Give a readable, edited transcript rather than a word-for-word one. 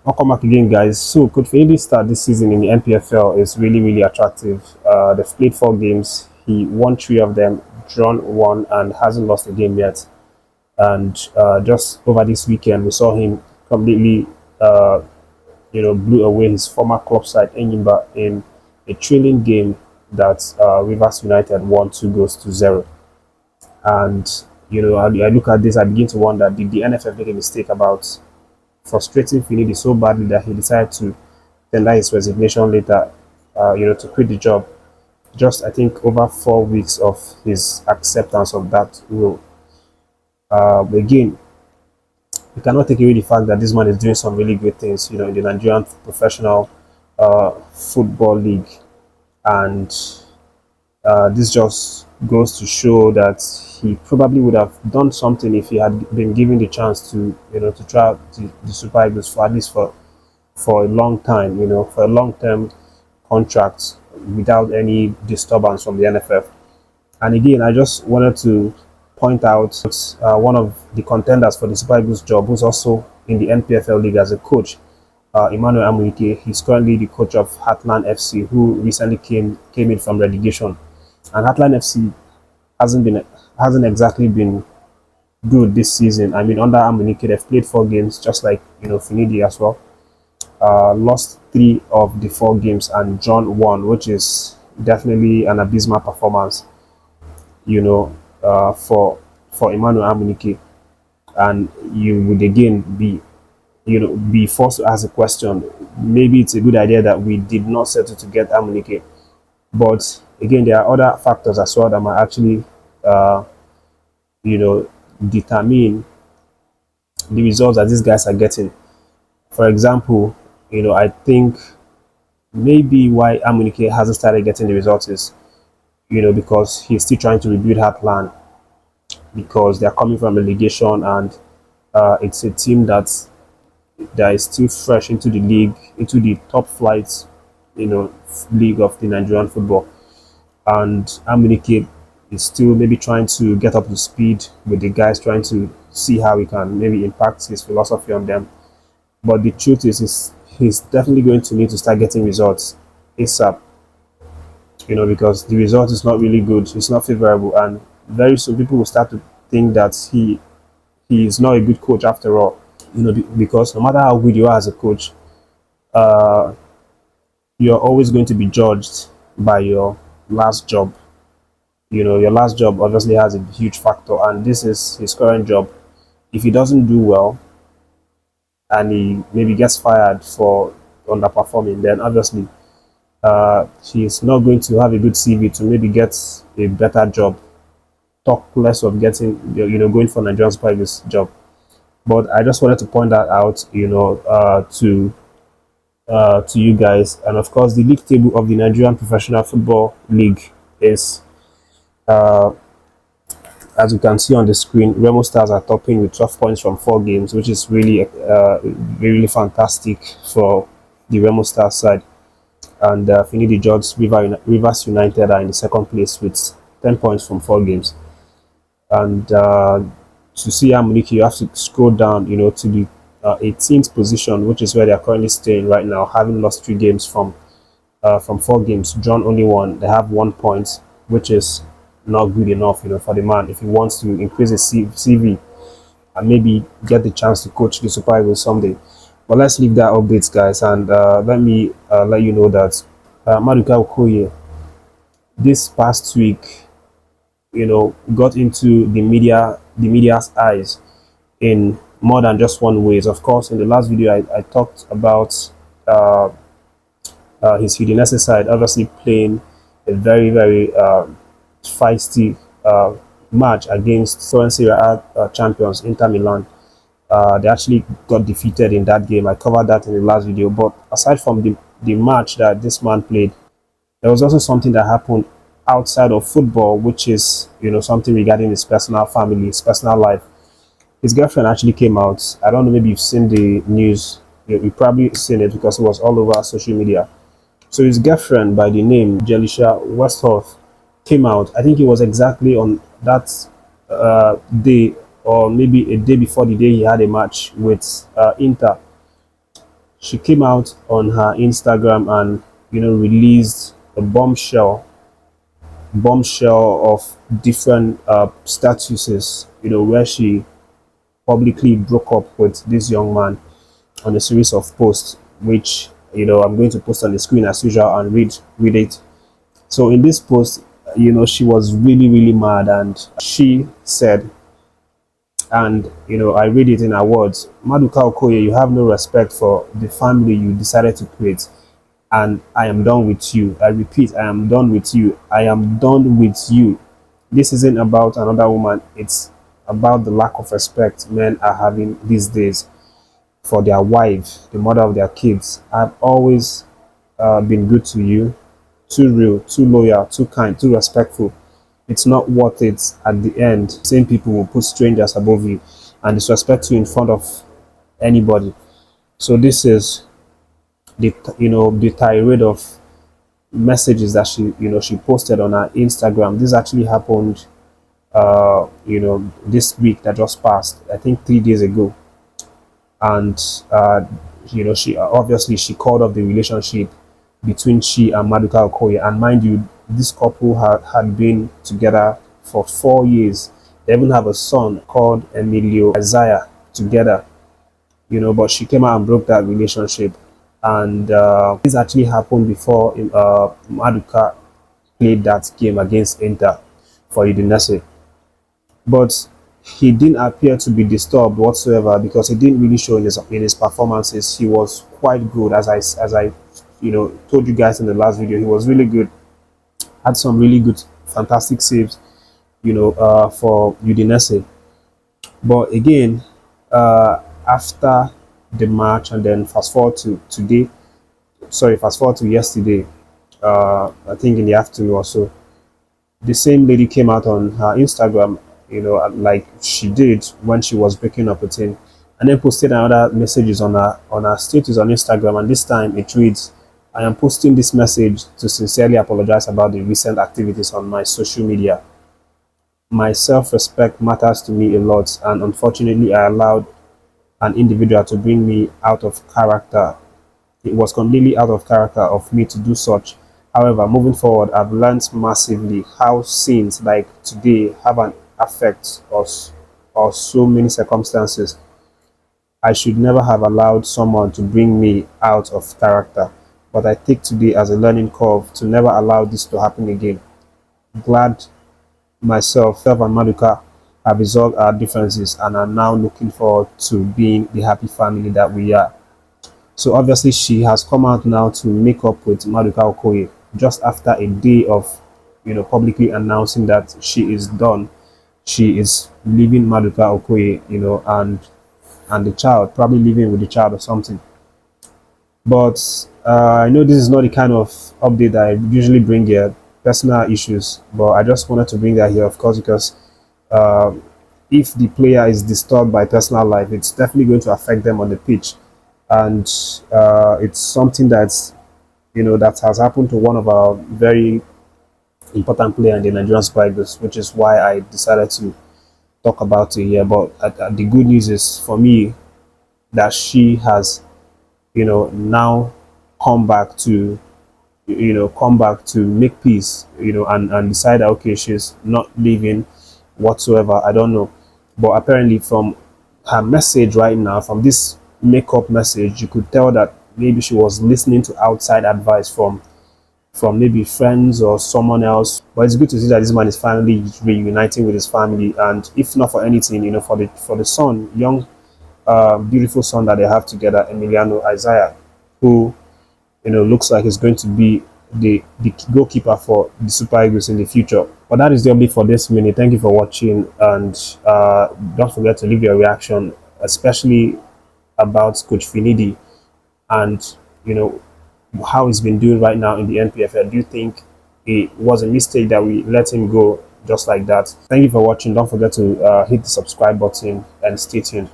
Welcome back again, guys. So, could FINIDI start this season in the NPFL is really attractive. They've played 4 games. He won 3 of them, drawn one, and hasn't lost a game yet. And just over this weekend, we saw him completely, blew away his former club side, Enyimba, in a thrilling game that Rivers United won 2 goals to 0. And I look at this, I begin to wonder: did the NFF make a mistake about frustrating Finidi so badly that he decided to tender his resignation later, to quit the job? Just, I think, over 4 weeks of his acceptance of that role. Again, you cannot take away the fact that this man is doing some really great things, in the Nigerian professional football league, and this just goes to show that he probably would have done something if he had been given the chance to, to try out the Super Eagles for at least for a long time, for a long-term contract without any disturbance from the NFF. And again, I just wanted to point out one of the contenders for the Super Eagles job, who's also in the NPFL league as a coach, Emmanuel Amunike. He's currently the coach of Heartland FC, who recently came in from relegation. And Heartland FC hasn't exactly been good this season. I mean, under Amunike, they've played 4 games, just like Finidi as well. Lost 3 of the 4 games and drawn one, which is definitely an abysmal performance, for Emmanuel Amunike. And you would again be forced to ask a question. Maybe it's a good idea that we did not settle to get Amunike, but again, there are other factors as well that might actually, determine the results that these guys are getting. For example, I think maybe why Amunike hasn't started getting the results is, because he's still trying to rebuild Heartland, because they're coming from relegation, and it's a team that is still fresh into the league, into the top flight, league of the Nigerian football. And Amunike is still maybe trying to get up to speed with the guys, trying to see how he can maybe impact his philosophy on them. But the truth is he's definitely going to need to start getting results ASAP, because the result is not really good, it's not favorable, and very soon people will start to think that he is not a good coach after all. Because no matter how good you are as a coach, you're always going to be judged by your last job. Your last job obviously has a huge factor, and this is his current job. If he doesn't do well and he maybe gets fired for underperforming, then obviously he's not going to have a good CV to maybe get a better job. Talk less of getting, going for Nigerian Super Eagles job. But I just wanted to point that out, to you guys. And of course, the league table of the Nigerian Professional Football League is, as you can see on the screen, Remo Stars are topping with 12 points from 4 games, which is really fantastic for the Remo Stars side. And Finidi George Rivers United are in the second place with 10 points from 4 games. And to see Amunike, you have to scroll down, to the 18th position, which is where they are currently staying right now, having lost 3 games from 4 games, drawn only one. They have 1 point, which is not good enough, for the man if he wants to increase his CV and maybe get the chance to coach the Super Eagles someday. But let's leave that updates, guys, and let me let you know that Goalie OKOYE this past week, got into the media's eyes in more than just one ways. Of course, in the last video, I talked about his Udinese side obviously playing a very feisty match against Serie A champions Inter Milan. They actually got defeated in that game. I covered that in the last video. But aside from the match that this man played, there was also something that happened outside of football, which is something regarding his personal family, his personal life. His girlfriend actually came out. I don't know, maybe you've seen the news. You've probably seen it because it was all over social media. So his girlfriend, by the name Jelisha Westhoff, came out. I think it was exactly on that day, or maybe a day before the day he had a match with Inter. She came out on her Instagram and released a bombshell of different statuses, where she publicly broke up with this young man on a series of posts, which I'm going to post on the screen as usual and read it. So in this post, she was really, really mad, and she said, and I read it in her words: Maduka Okoye, you have no respect for the family you decided to create, and I am done with you. I repeat, I am done with you. I am done with you. This isn't about another woman, it's about the lack of respect men are having these days for their wife, the mother of their kids. I've always been good to you, too real, too loyal, too kind, too respectful. It's not worth it at the end. Same people will put strangers above you and disrespect you in front of anybody. So this is the tirade of messages that she posted on her Instagram. This actually happened this week that just passed, I think 3 days ago. And she called off the relationship between she and Maduka Okoye. And mind you, this couple had been together for 4 years. They even have a son called Emilio Isaiah together, but she came out and broke that relationship. And this actually happened before Maduka played that game against Inter for Udinese. But he didn't appear to be disturbed whatsoever, because he didn't really show in his performances. He was quite good, as I told you guys in the last video. He was really good, had some really good, fantastic saves, for Udinese. But again, after the match, and then fast forward to yesterday, I think in the afternoon or so, the same lady came out on her Instagram, like she did when she was breaking up with him, and then posted another messages on her status on Instagram. And this time it reads, I am posting this message to sincerely apologize about the recent activities on my social media. My self-respect matters to me a lot, and unfortunately I allowed an individual to bring me out of character. It was completely out of character of me to do such. However, moving forward, I've learned massively how scenes like today have an effect us or so many circumstances. I should never have allowed someone to bring me out of character, but I take today as a learning curve to never allow this to happen again. Glad myself and Maduka have resolved our differences and are now looking forward to being the happy family that we are. So obviously she has come out now to make up with Maduka Okoye just after a day of publicly announcing that she is done. She is leaving Maduka Okoye, and the child, probably living with the child or something. But I know this is not the kind of update that I usually bring here, personal issues, but I just wanted to bring that here, of course, because if the player is disturbed by personal life, it's definitely going to affect them on the pitch. And it's something that's that has happened to one of our very important players in the Nigerian Super Eagles, which is why I decided to talk about it here. But the good news is for me that she has now come back to make peace, and decide that, okay, she's not leaving whatsoever. I don't know, but apparently from her message right now, from this makeup message, you could tell that maybe she was listening to outside advice from maybe friends or someone else. But it's good to see that this man is finally reuniting with his family, and if not for anything, for the son, young beautiful son that they have together, Emiliano Isaiah, who looks like he's going to be the goalkeeper for the Super Eagles in the future. But that is the update for this minute. Thank you for watching, and don't forget to leave your reaction, especially about Coach Finidi and how he's been doing right now in the NPFL. Do you think it was a mistake that we let him go just like that? Thank you for watching. Don't forget to hit the subscribe button and stay tuned.